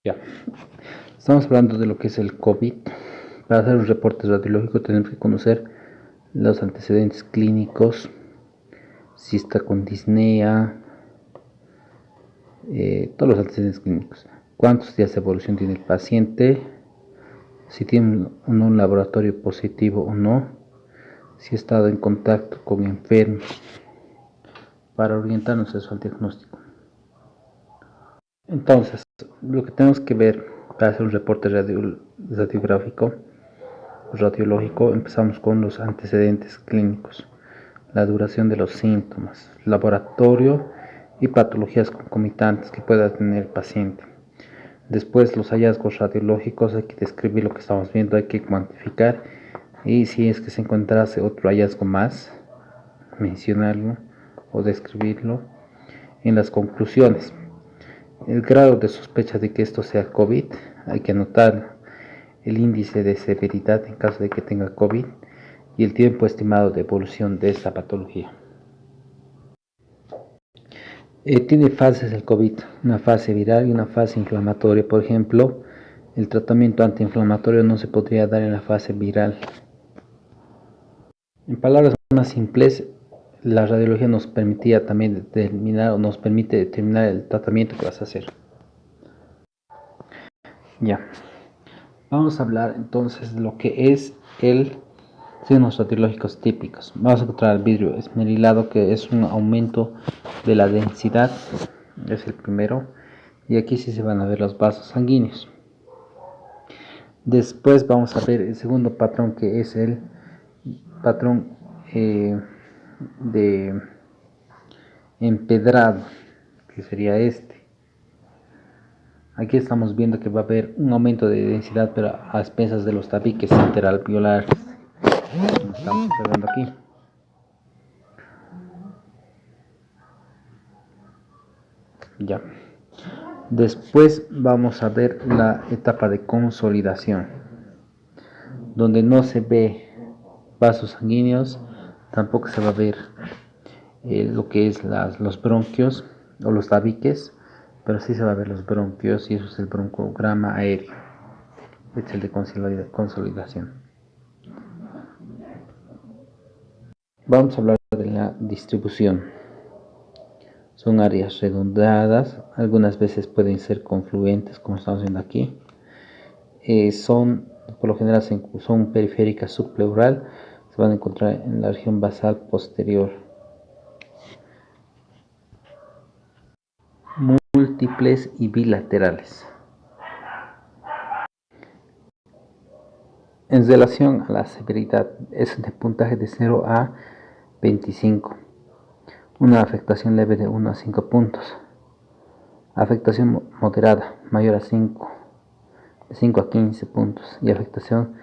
Ya, estamos hablando de lo que es el COVID. Para hacer un reporte radiológico tenemos que conocer los antecedentes clínicos, si está con disnea, todos los antecedentes clínicos, cuántos días de evolución tiene el paciente, si tiene un laboratorio positivo o no, si ha estado en contacto con enfermos, para orientarnos eso al diagnóstico. Entonces, lo que tenemos que ver para hacer un reporte radiológico, empezamos con los antecedentes clínicos, la duración de los síntomas, laboratorio y patologías concomitantes que pueda tener el paciente. Después, los hallazgos radiológicos, hay que describir lo que estamos viendo, hay que cuantificar, y si es que se encontrase otro hallazgo más, mencionarlo o describirlo. En las conclusiones, el grado de sospecha de que esto sea COVID, hay que anotar el índice de severidad en caso de que tenga COVID y el tiempo estimado de evolución de esta patología. Tiene fases el COVID, una fase viral y una fase inflamatoria. Por ejemplo, el tratamiento antiinflamatorio no se podría dar en la fase viral. En palabras más simples, la radiología nos permite determinar el tratamiento que vas a hacer. Ya, vamos a hablar entonces de lo que es el signos radiológicos típicos. Vamos a encontrar el vidrio esmerilado, que es un aumento de la densidad, es el primero, y aquí sí se van a ver los vasos sanguíneos. Después vamos a ver el segundo patrón, que es el patrón de empedrado, que sería este. Aquí estamos viendo que va a haber un aumento de densidad, pero a expensas de los tabiques interalveolares. Estamos observando aquí. Ya. Después vamos a ver la etapa de consolidación, donde no se ve vasos sanguíneos, tampoco se va a ver lo que es los bronquios o los tabiques, pero sí se va a ver los bronquios, y eso es el broncograma aéreo. Este es el de consolidación. Vamos a hablar de la distribución. Son áreas redondeadas, algunas veces pueden ser confluentes, como estamos viendo aquí. Por lo general son periféricas subpleural, se van a encontrar en la región basal posterior. Múltiples y bilaterales. En relación a la severidad, es de puntaje de 0 a 25. Una afectación leve de 1 a 5 puntos. Afectación moderada, mayor a 5, de 5 a 15 puntos. Y afectación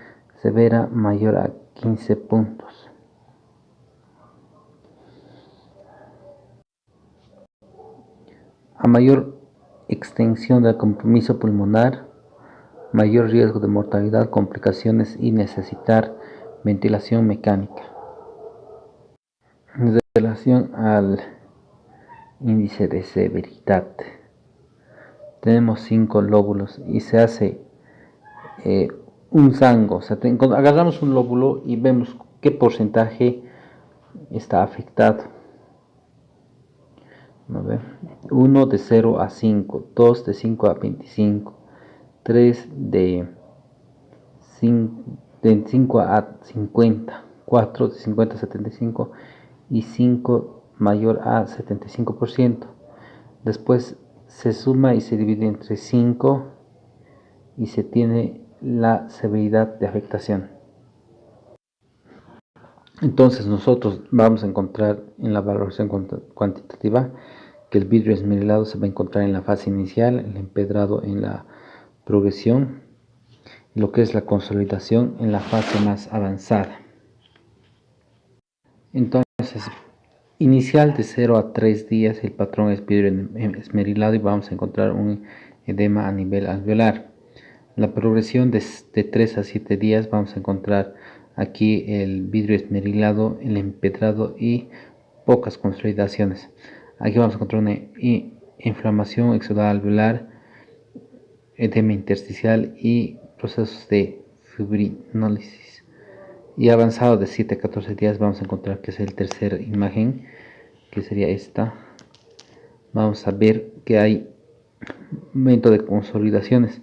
severa, mayor a 15 puntos. A mayor extensión del compromiso pulmonar, mayor riesgo de mortalidad, complicaciones y necesitar ventilación mecánica. En relación al índice de severidad, tenemos 5 lóbulos y se hace un zango. O sea, agarramos un lóbulo y vemos qué porcentaje está afectado. 1 de 0 a 5, 2 de 5 a 25, 3 de 5 a 50, 4 de 50 a 75 y 5 mayor a 75%. Después se suma y se divide entre 5 y se tiene la severidad de afectación. Entonces nosotros vamos a encontrar en la valoración cuantitativa que el vidrio esmerilado se va a encontrar en la fase inicial, el empedrado en la progresión, lo que es la consolidación en la fase más avanzada. Entonces, inicial de 0 a 3 días, el patrón es vidrio esmerilado y vamos a encontrar un edema a nivel alveolar. La progresión de 3 a 7 días vamos a encontrar aquí el vidrio esmerilado, el empedrado y pocas consolidaciones. Aquí vamos a encontrar una inflamación exudal alveolar edema intersticial y procesos de fibrinólisis. Y avanzado de 7 a 14 días vamos a encontrar que es el tercer imagen, que sería esta. Vamos a ver que hay momento de consolidaciones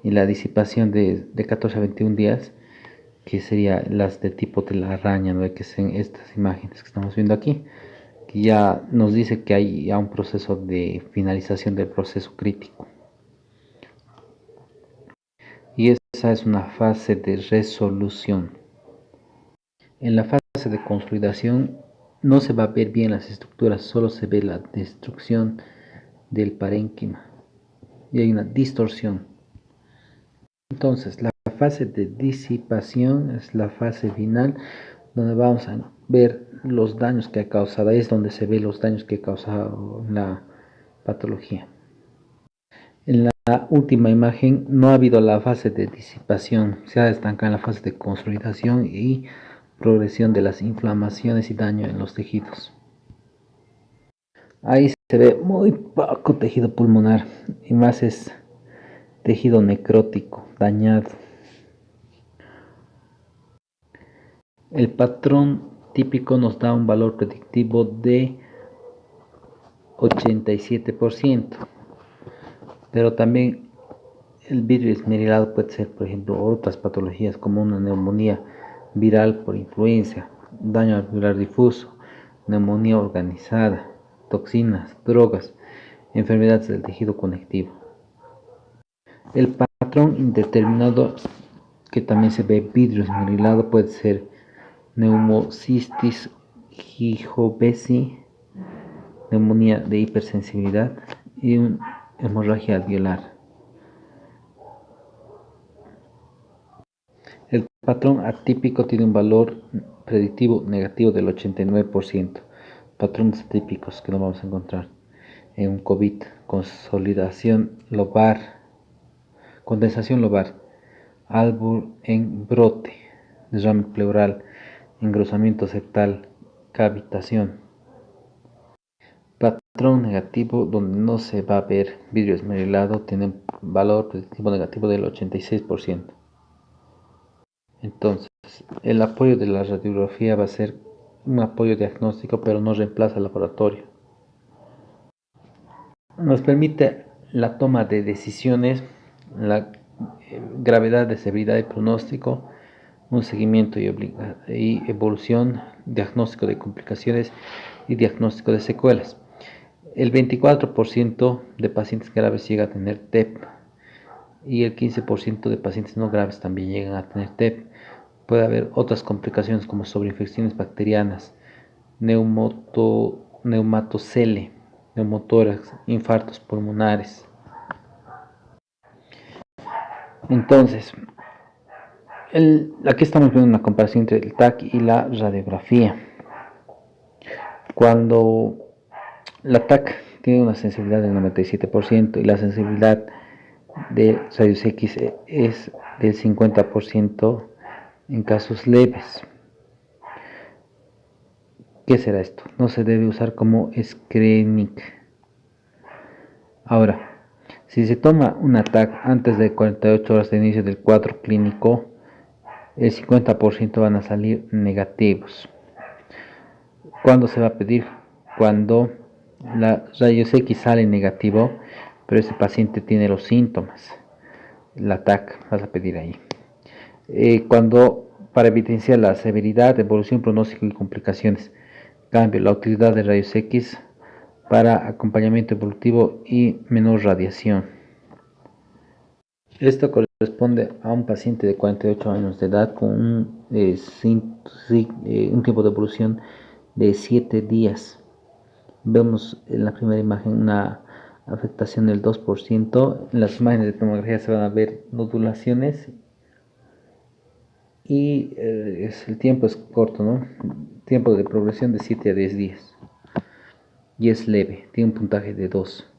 y la disipación de 14 a 21 días, que sería las de tipo de la araña, ¿no? Que son estas imágenes que estamos viendo aquí, que ya nos dice que hay ya un proceso de finalización del proceso crítico. Y esa es una fase de resolución. En la fase de consolidación no se va a ver bien las estructuras, solo se ve la destrucción del parénquima y hay una distorsión. Entonces, la fase de disipación es la fase final, donde vamos a ver los daños que ha causado. Ahí es donde se ve los daños que ha causado la patología. En la última imagen no ha habido la fase de disipación, se ha estancado en la fase de consolidación y progresión de las inflamaciones y daño en los tejidos. Ahí se ve muy poco tejido pulmonar y más es tejido necrótico, dañado. El patrón típico nos da un valor predictivo de 87%, pero también el vidrio esmerilado puede ser, por ejemplo, otras patologías como una neumonía viral por influenza, daño alveolar difuso, neumonía organizada, toxinas, drogas, enfermedades del tejido conectivo. El patrón indeterminado que también se ve vidrio esmerilado puede ser neumocistis gijovesi, neumonía de hipersensibilidad y hemorragia alveolar. El patrón atípico tiene un valor predictivo negativo del 89%. Patrones atípicos que no vamos a encontrar en un COVID: consolidación lobar, condensación lobar, albur en brote, derrame pleural, engrosamiento septal, cavitación. Patrón negativo donde no se va a ver vidrio esmerilado tiene un valor predictivo negativo del 86%. Entonces, el apoyo de la radiografía va a ser un apoyo diagnóstico, pero no reemplaza el laboratorio. Nos permite la toma de decisiones, la gravedad de severidad y pronóstico, un seguimiento y evolución, diagnóstico de complicaciones y diagnóstico de secuelas. El 24% de pacientes graves llega a tener TEP y el 15% de pacientes no graves también llegan a tener TEP. Puede haber otras complicaciones como sobreinfecciones bacterianas, neumatocele, neumotórax, infartos pulmonares. Entonces, aquí estamos viendo una comparación entre el TAC y la radiografía. Cuando la TAC tiene una sensibilidad del 97% y la sensibilidad de rayos X es del 50% en casos leves. ¿Qué será esto? No se debe usar como screening. Ahora, si se toma un TAC antes de 48 horas de inicio del cuadro clínico, el 50% van a salir negativos. ¿Cuándo se va a pedir? Cuando la rayos X sale negativo, pero ese paciente tiene los síntomas. La TAC vas a pedir ahí. Para evidenciar la severidad, evolución, pronóstico y complicaciones. Cambio, la utilidad de rayos X para acompañamiento evolutivo y menor radiación. Esto corresponde a un paciente de 48 años de edad con un tiempo de evolución de 7 días. Vemos en la primera imagen una afectación del 2%. En las imágenes de tomografía se van a ver nodulaciones y el tiempo es corto, ¿no? Tiempo de progresión de 7 a 10 días. Y es leve, tiene un puntaje de 2.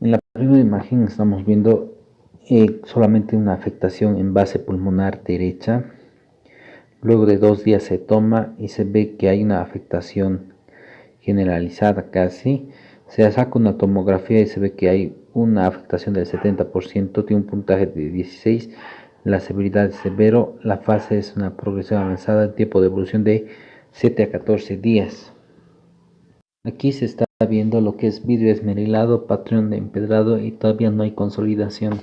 En la primera imagen estamos viendo solamente una afectación en base pulmonar derecha. Luego de 2 días se toma y se ve que hay una afectación generalizada casi. Se saca una tomografía y se ve que hay una afectación del 70%, tiene un puntaje de 16, la severidad es severo, la fase es una progresión avanzada, el tiempo de evolución de 7 a 14 días. Aquí se está viendo lo que es vidrio esmerilado, patrón de empedrado y todavía no hay consolidación.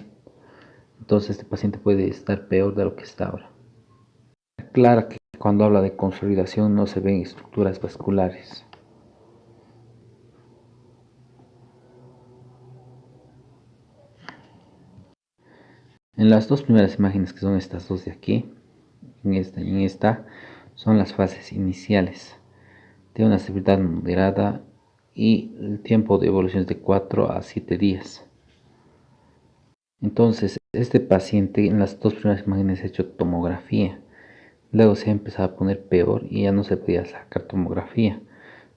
Entonces este paciente puede estar peor de lo que está ahora. Aclara que cuando habla de consolidación no se ven estructuras vasculares. En las dos primeras imágenes, que son estas dos de aquí, en esta y en esta, son las fases iniciales. Tiene una severidad moderada y el tiempo de evolución es de 4 a 7 días. Entonces, este paciente en las dos primeras imágenes ha hecho tomografía. Luego se ha empezado a poner peor y ya no se podía sacar tomografía.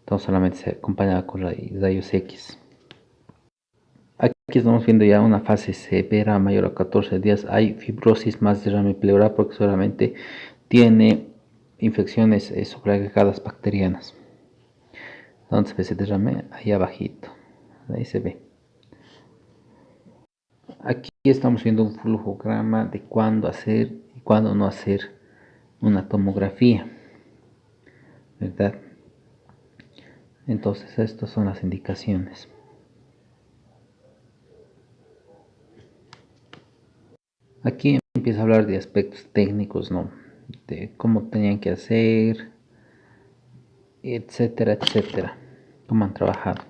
Entonces solamente se acompañaba con rayos X. Aquí estamos viendo ya una fase severa mayor a 14 días. Hay fibrosis más derrame pleural porque solamente tiene infecciones sobreagregadas bacterianas. Entonces ese derrame ahí abajito. Ahí se ve. Aquí estamos viendo un flujograma de cuándo hacer y cuándo no hacer una tomografía, ¿verdad? Entonces estas son las indicaciones. Aquí empieza a hablar de aspectos técnicos, ¿no? De cómo tenían que hacer, etcétera, etcétera, cómo han trabajado.